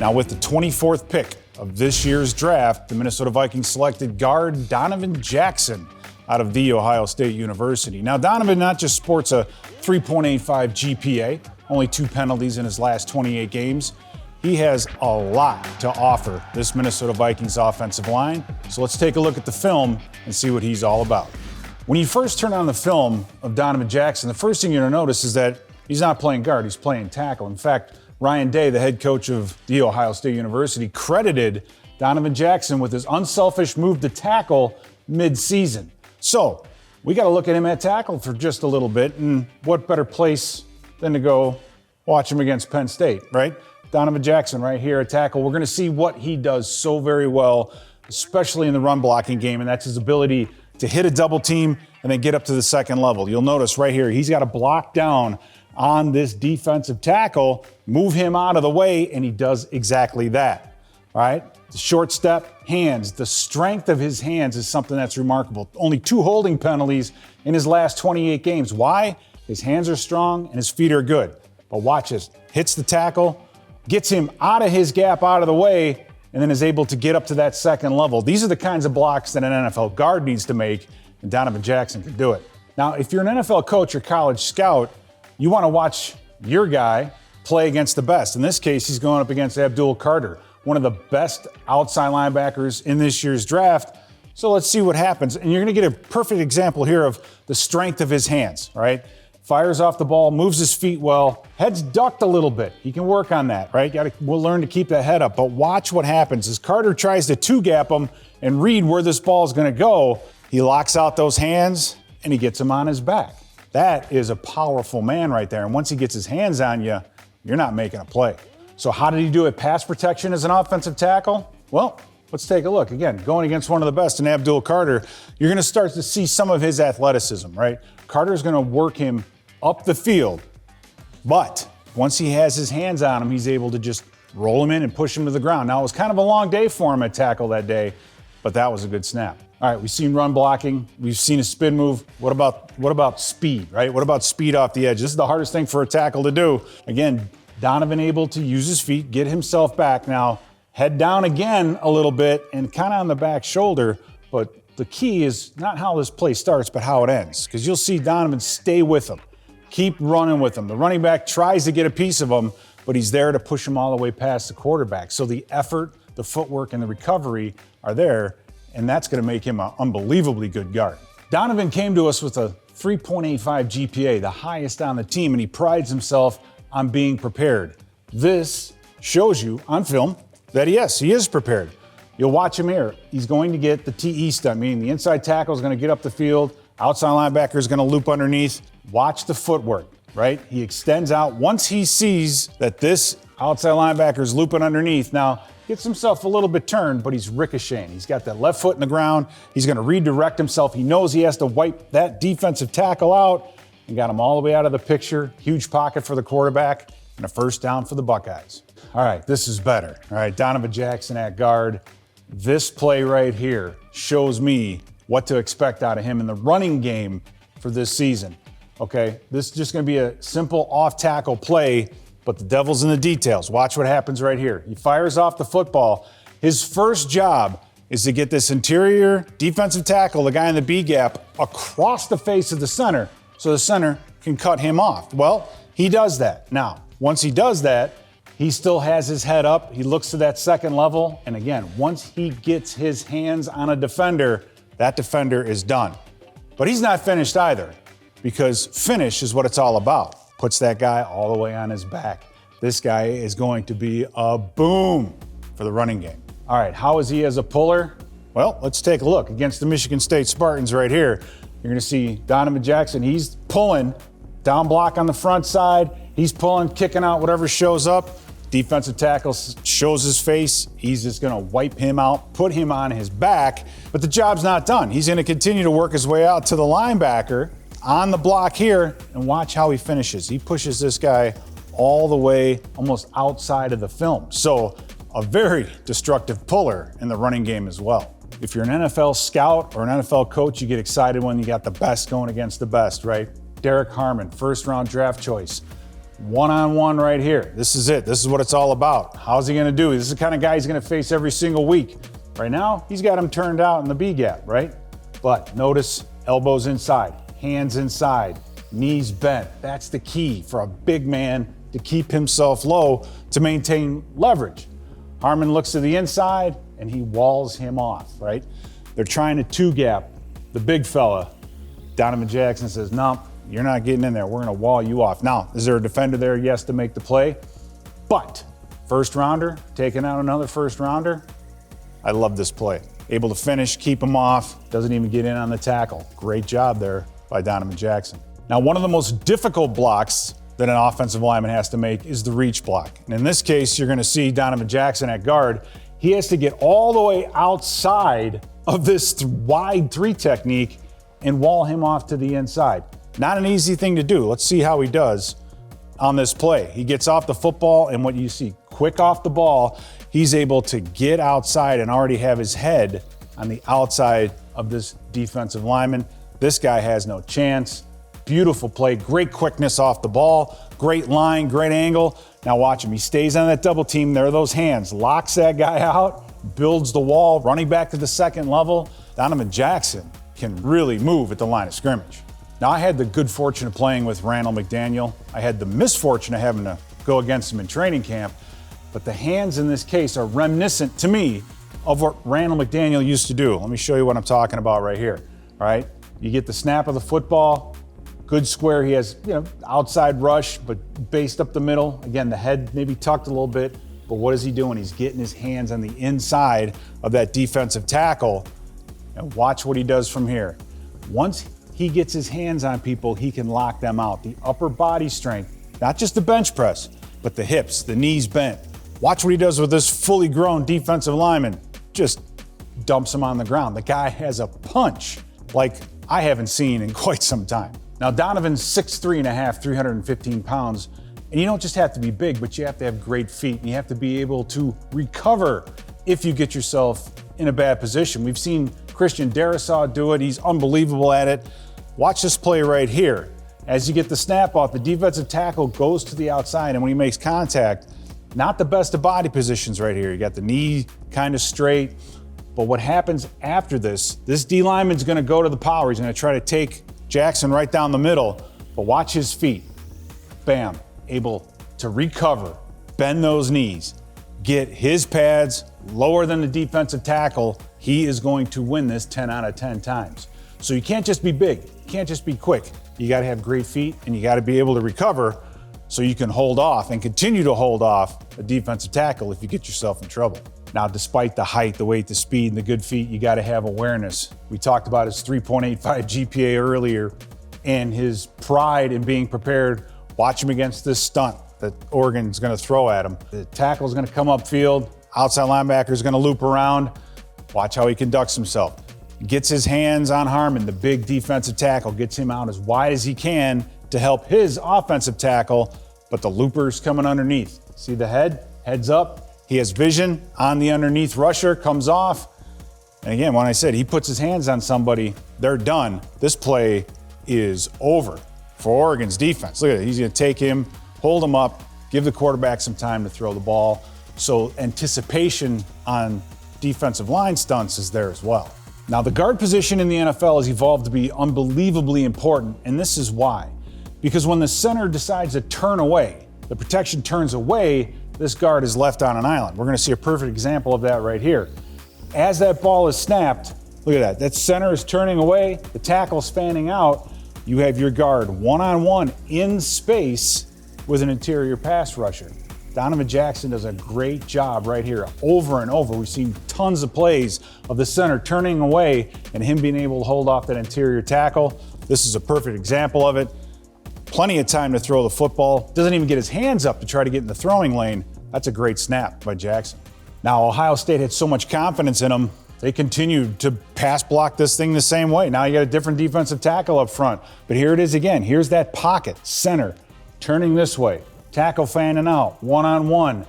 Now with the 24th pick of this year's draft, the Minnesota Vikings selected guard Donovan Jackson out of The Ohio State University. Now Donovan not just sports a 3.85 GPA, only 2 penalties in his last 28 games. He has a lot to offer this Minnesota Vikings offensive line. So let's take a look at the film and see what he's all about. When you first turn on the film of Donovan Jackson, the first thing you're going to notice is that he's not playing guard, he's playing tackle. In fact, Ryan Day, the head coach of The Ohio State University, credited Donovan Jackson with his unselfish move to tackle mid-season. So we got to look at him at tackle for just a little bit, and what better place than to go watch him against Penn State, right? Donovan Jackson right here at tackle. We're going to see what he does so very well, especially in the run blocking game, and that's his ability to hit a double team and then get up to the second level. You'll notice right here, he's got to block down on this defensive tackle, move him out of the way, and he does exactly that, all right? The short step, hands, the strength of his hands is something that's remarkable. Only 2 holding penalties in his last 28 games. Why? His hands are strong and his feet are good. But watch this, hits the tackle, gets him out of his gap, out of the way, and then is able to get up to that second level. These are the kinds of blocks that an NFL guard needs to make, and Donovan Jackson can do it. Now, if you're an NFL coach or college scout, you want to watch your guy play against the best. In this case, he's going up against Abdul Carter, one of the best outside linebackers in this year's draft. So let's see what happens. And you're going to get a perfect example here of the strength of his hands, right? Fires off the ball, moves his feet well, head's ducked a little bit. He can work on that, right? We'll learn to keep that head up. But watch what happens as Carter tries to two-gap him and read where this ball is going to go. He locks out those hands and he gets him on his back. That is a powerful man right there. And once he gets his hands on you, you're not making a play. So how did he do it? Pass protection as an offensive tackle? Well, let's take a look. Again, going against one of the best in Abdul Carter, you're going to start to see some of his athleticism, right? Carter's going to work him up the field, but once he has his hands on him, he's able to just roll him in and push him to the ground. Now, it was kind of a long day for him at tackle that day, but that was a good snap. All right, we've seen run blocking. We've seen a spin move. What about speed, right? What about speed off the edge? This is the hardest thing for a tackle to do. Again, Donovan able to use his feet, get himself back. Now, head down again a little bit and kind of on the back shoulder, but the key is not how this play starts, but how it ends, because you'll see Donovan stay with him. Keep running with him. The running back tries to get a piece of him, but he's there to push him all the way past the quarterback. So the effort, the footwork, and the recovery are there, and that's going to make him an unbelievably good guard. Donovan came to us with a 3.85 GPA, the highest on the team, and he prides himself on being prepared. This shows you on film that yes, he is prepared. You'll watch him here. He's going to get the TE stunt, meaning the inside tackle is going to get up the field, outside linebacker is going to loop underneath. Watch the footwork, right? He extends out. Once he sees that this outside linebacker is looping underneath, now gets himself a little bit turned, but he's ricocheting. He's got that left foot in the ground. He's going to redirect himself. He knows he has to wipe that defensive tackle out and got him all the way out of the picture. Huge pocket for the quarterback and a first down for the Buckeyes. All right, this is better. All right, Donovan Jackson at guard. This play right here shows me what to expect out of him in the running game for this season. Okay, this is just going to be a simple off-tackle play, but the devil's in the details. Watch what happens right here. He fires off the football. His first job is to get this interior defensive tackle, the guy in the B gap, across the face of the center so the center can cut him off. Well, he does that. Now, once he does that, he still has his head up. He looks to that second level. And again, once he gets his hands on a defender, that defender is done. But he's not finished either, because finish is what it's all about. Puts that guy all the way on his back. This guy is going to be a boom for the running game. All right, how is he as a puller? Well, let's take a look. Against the Michigan State Spartans right here, you're going to see Donovan Jackson. He's pulling, down block on the front side. He's pulling, kicking out whatever shows up. Defensive tackle shows his face. He's just going to wipe him out, put him on his back. But the job's not done. He's going to continue to work his way out to the linebacker on the block here, and watch how he finishes. He pushes this guy all the way almost outside of the film. So a very destructive puller in the running game as well. If you're an NFL scout or an NFL coach, you get excited when you got the best going against the best, right? Derek Harmon, first-round draft choice. One-on-one right here. This is it. This is what it's all about. How's he going to do? This is the kind of guy he's going to face every single week. Right now, he's got him turned out in the B gap, right? But notice elbows inside, hands inside, knees bent. That's the key for a big man to keep himself low to maintain leverage. Harmon looks to the inside and he walls him off, right? They're trying to two-gap the big fella. Donovan Jackson says, no, you're not getting in there. We're going to wall you off. Now, is there a defender there? Yes, to make the play. But first rounder, taking out another first rounder. I love this play. Able to finish, keep him off, doesn't even get in on the tackle. Great job there by Donovan Jackson. Now, one of the most difficult blocks that an offensive lineman has to make is the reach block. And in this case, you're going to see Donovan Jackson at guard. He has to get all the way outside of this wide three technique and wall him off to the inside. Not an easy thing to do. Let's see how he does on this play. He gets off the football, and what you see, quick off the ball, he's able to get outside and already have his head on the outside of this defensive lineman. This guy has no chance. Beautiful play, great quickness off the ball, great line, great angle. Now watch him, he stays on that double team. There are those hands, locks that guy out, builds the wall, running back to the second level. Donovan Jackson can really move at the line of scrimmage. Now, I had the good fortune of playing with Randall McDaniel. I had the misfortune of having to go against him in training camp. But the hands in this case are reminiscent to me of what Randall McDaniel used to do. Let me show you what I'm talking about right here. All right, you get the snap of the football, good square. He has, outside rush, but based up the middle. Again, the head maybe tucked a little bit, but what is he doing? He's getting his hands on the inside of that defensive tackle. And watch what he does from here. Once he gets his hands on people, he can lock them out. The upper body strength, not just the bench press, but the hips, the knees bent. Watch what he does with this fully grown defensive lineman. Just dumps him on the ground. The guy has a punch like I haven't seen in quite some time. Now, Donovan's 6'3.5", 315 pounds, and you don't just have to be big, but you have to have great feet, and you have to be able to recover if you get yourself in a bad position. We've seen Christian Darrisaw do it. He's unbelievable at it. Watch this play right here. As you get the snap off, the defensive tackle goes to the outside, and when he makes contact, not the best of body positions right here. You got the knee kind of straight, but what happens after this D lineman's gonna go to the power. He's gonna try to take Jackson right down the middle, but watch his feet. Bam, able to recover, bend those knees, get his pads lower than the defensive tackle. He is going to win this 10 out of 10 times. So you can't just be big, you can't just be quick. You gotta have great feet and you gotta be able to recover so you can hold off and continue to hold off a defensive tackle if you get yourself in trouble. Now, despite the height, the weight, the speed, and the good feet, you gotta have awareness. We talked about his 3.85 GPA earlier and his pride in being prepared. Watch him against this stunt that Oregon's gonna throw at him. The tackle's gonna come upfield, outside linebacker's gonna loop around. Watch how he conducts himself. Gets his hands on Harmon, the big defensive tackle, gets him out as wide as he can to help his offensive tackle, but the looper's coming underneath. See the head? Heads up. He has vision on the underneath rusher, comes off. And again, when I said he puts his hands on somebody, they're done. This play is over for Oregon's defense. Look at it. He's going to take him, hold him up, give the quarterback some time to throw the ball. So anticipation on defensive line stunts is there as well. Now, the guard position in the NFL has evolved to be unbelievably important, and this is why. Because when the center decides to turn away, the protection turns away, this guard is left on an island. We're going to see a perfect example of that right here. As that ball is snapped, look at that. That center is turning away, the tackle's fanning out. You have your guard one-on-one in space with an interior pass rusher. Donovan Jackson does a great job right here over and over. We've seen tons of plays of the center turning away and him being able to hold off that interior tackle. This is a perfect example of it. Plenty of time to throw the football. Doesn't even get his hands up to try to get in the throwing lane. That's a great snap by Jackson. Now, Ohio State had so much confidence in him, they continued to pass block this thing the same way. Now you got a different defensive tackle up front. But here it is again. Here's that pocket, center, turning this way. Tackle fanning out, one-on-one.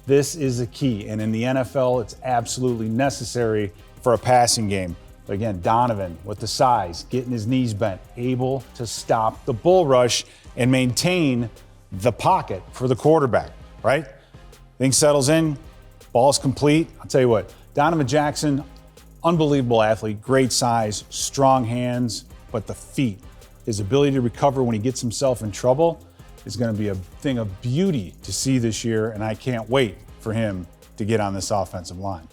This is the key, and in the NFL, it's absolutely necessary for a passing game. But again, Donovan with the size, getting his knees bent, able to stop the bull rush and maintain the pocket for the quarterback, right? Thing settles in, ball's complete. I'll tell you what, Donovan Jackson, unbelievable athlete, great size, strong hands, but the feet, his ability to recover when he gets himself in trouble is going to be a thing of beauty to see this year, and I can't wait for him to get on this offensive line.